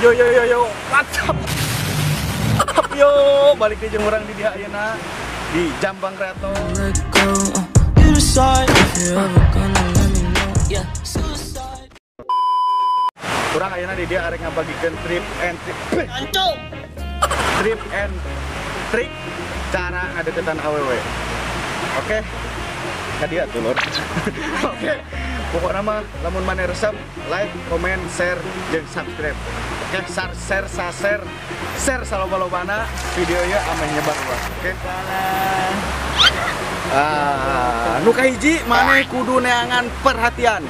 Yo, WhatsApp. Yo, balik ke jeung urang di dia ayeuna di Jambang Kreato. Urang ayeuna di dia arek ngabagikeun trip and trick cara ngadeketan awewe. Oke. Ka dia tuh, Lur. Oke. Pokoknya mah lamun maneh resep, like, comment, share, jeung subscribe. Oke, share saloba-lobana videonya ame nyebar luas. Oke. Nu kahiji maneh kudu neangan perhatian.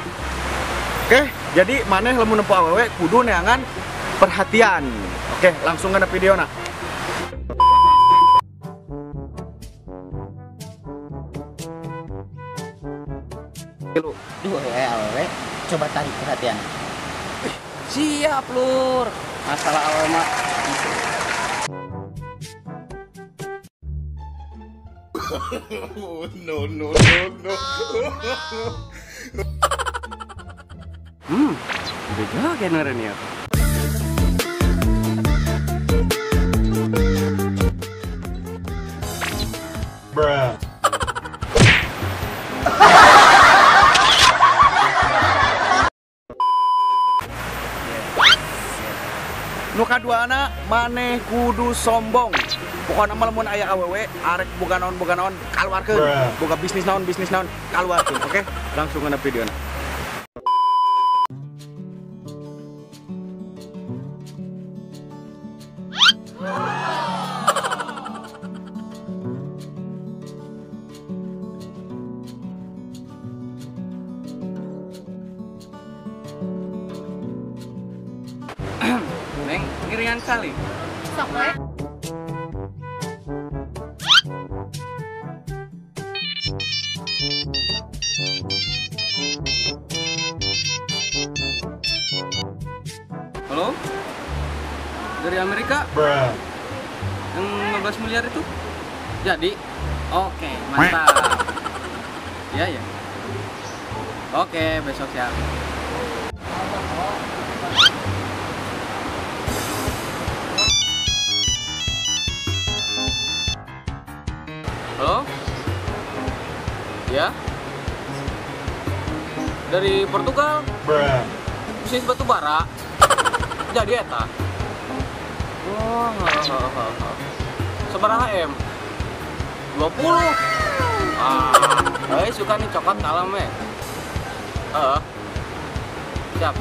Oke, jadi maneh lamun nempo awewe kudu neangan perhatian. Oke, langsung ke videona. Duh, awewe, coba tarik perhatian. Siap, Lur. Masalah awewe mah. No. Udah joget neren ya. Bruh. Nu kaduana maneh kudu sombong. Pokokna mah lamun aya awewe arek boga naon kaluarkeun. Boga bisnis naon kaluarkeun. Oke, langsung ke videona. Neng, ngiringan kali. Sok we. Halo? Dari Amerika? Bruh. Yang 15 miliar itu? Jadi? Oke, mantap. Iya. Oke, besok siap. Halo? Ya? Dari Portugal? Bruh. Bisnis batu bara? Jadi eta? Wah, sabaraha M? 20? Suka nih coklat kalem ya? Siap.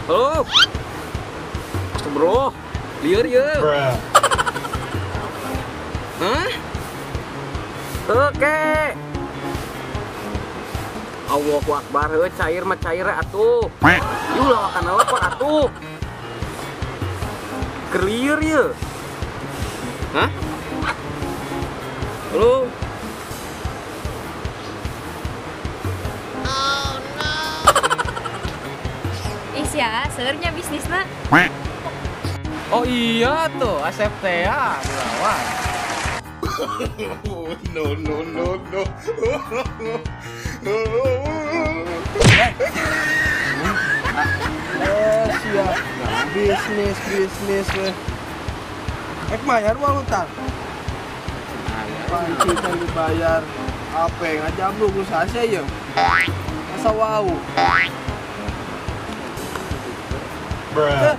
Halo, bro, liar ya? Hah? Oke. Allahu Akbar, cair mah cair atuh. Yuk lawakan apa atuh? Clear ya? Hah? Halo? Ya, sebenarnya bisnisnya. Oh iya tuh, Asep teh ya, dilawan. No. Siap. Nah, bisnis weh. Bayar uang utang. Panci kan dibayar. Apa ngajam lu usaha saya ya? Masa wow. Bruh.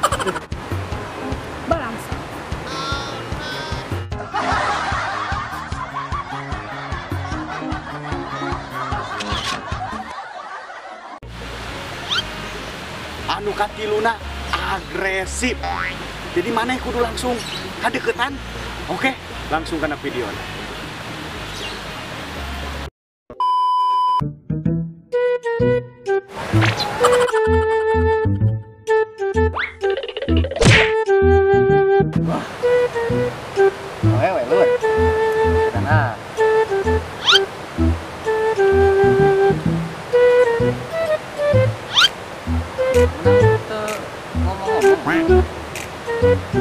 Balangsa. Anu katiluna agresif. Jadi maneh kudu langsung kadeketan. Oke, langsung kena video. Wewe, Lur. Tenang.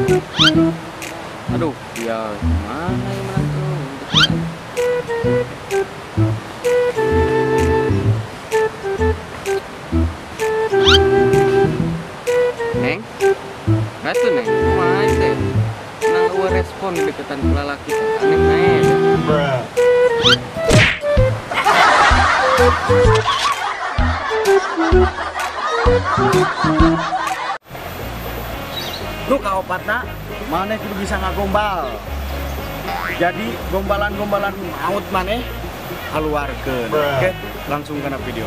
Aduh, ya mana yang menang tuh? Neng, nggak tuh Neng, main deh. Nang gua respon deketan lalaki aneh main. Nu kaopatna maneh kudu bisa ngagombal. Jadi gombalan-gombalan maut maneh haluarkeun. Oke, langsung kana video.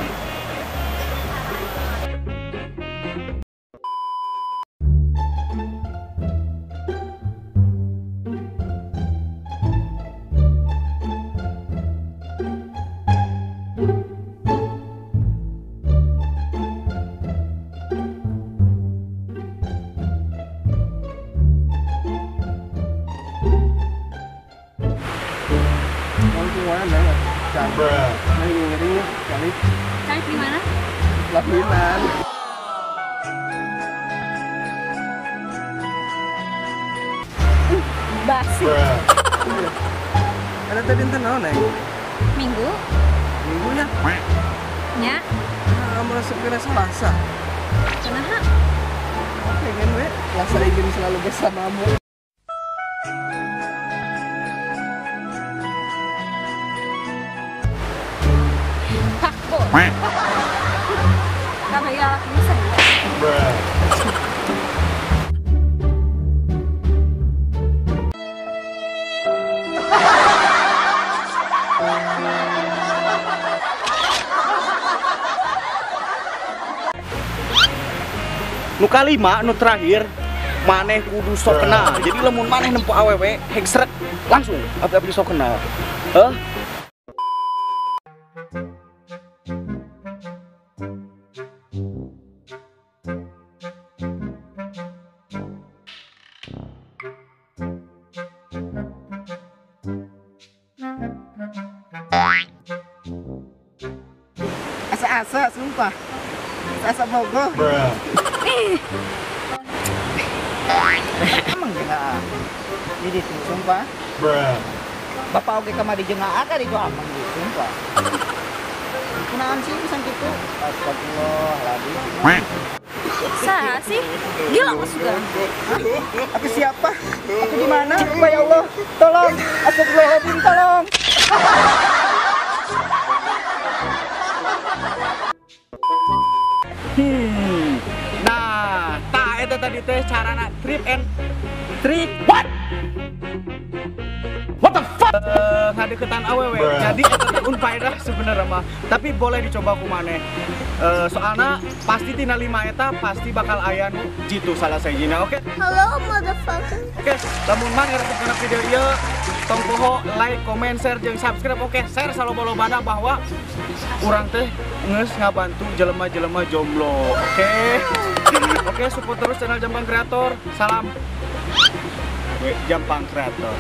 Langsung mana nggak? Cabut. Nah, ngeri kali. Cari di mana? Lapinan. Basi. Ada tadi enten naon Neng? Minggu? Minggunya. Nya? Nah, merasa kira Selasa. Kunaha? Pengen we, Selasa ingin selalu bersamamu. Hah, boy. Karena ya lakinya saya. Nu kalima, nu terakhir, maneh kudu sok kenal. Jadi lamun maneh nempo awewe, hegsrek langsung api-api sok kenal. Heh? Asa-asa, sumpah. Asa Bogor. Emang jengaa. Jadi tuh, sumpah. Bapak oke kamari jengaa kan itu aman gitu, sumpah. Kenaan sih bisa gitu. Astagfirullahaladzim. Saha sih? Gila mas juga. Aku siapa? Aku di mana? Ya Allah, tolong. Astagfirullahaladzim, tolong. Nah, eta tadi teh carana trip and trick. What the fuck? Ngadeketan awewe. Jadi eta teh unfaedah sebenarnya mah. Tapi boleh dicoba ku maneh. Soalnya pasti tina 5 eta pasti bakal aya nu jitu salah sahijina, oke? Halo motherfucker. Oke, lamun maneh resep kana video ieu tong poho like, comment, share jeung subscribe. Oke, share salobana bahwa urang teh geus ngabantu jelema-jelema jomblo. Oke. Oke, support terus channel Jampang Kreator. Salam Jampang Kreator.